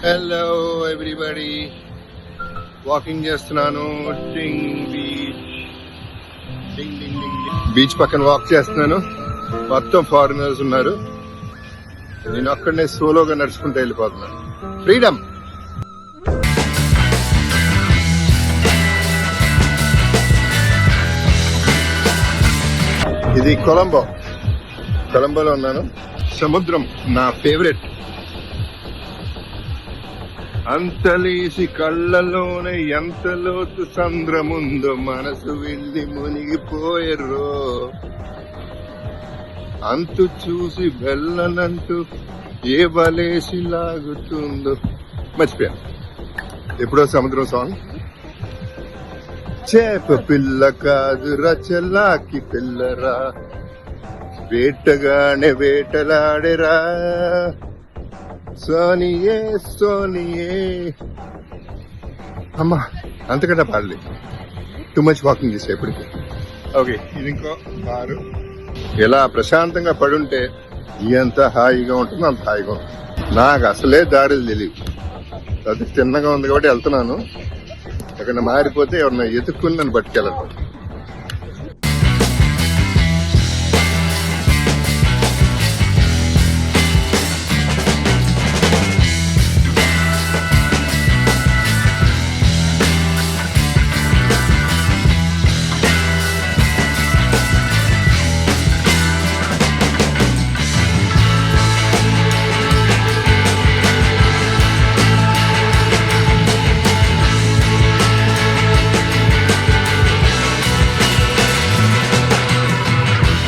Hello everybody, walking చేస్తున్నాను. Beach పక్కన walk చేస్తున్నాను. మొత్తం ఫారినర్స్ ఉన్నారు. నేను అక్కడనే సోలోగా నడుచుకుంటూ వెళ్ళిపోతున్నాను. ఫ్రీడమ్. ఇది కొలంబోలో ఉన్నాను. సముద్రం నా ఫేవరెట్. అంతలేసి కళ్ళలోనే ఎంత లోతు సంద్రముందో మనసు వెళ్ళి మునిగిపోయర్రో. అంతు చూసి వెళ్ళనంటూ ఏ వలేసి లాగుతుందో. మర్చిపోయాను ఎప్పుడో సముద్రం సాంగ్. చేప పిల్ల కాదు రచలాకి పిల్లరా, వేటగానే వేటలాడేరా. సోనియే సోనియే. అమ్మా అంతకంటే పాడలే. టూ మచ్ వాకింగ్ చేసా ఇప్పటికి. ఓకే, ఇది ఇంకో బారు. ఎలా ప్రశాంతంగా పడుంటే ఎంత హాయిగా ఉంటుందో అంత హాయిగా ఉంటుంది. నాకు అసలే దాడులు తెలియదు. అది చిన్నగా ఉంది కాబట్టి వెళ్తున్నాను. ఎక్కడ మారిపోతే ఎవరన్నా ఎత్తుక్కుని నన్ను పట్టుకెళ్ళను.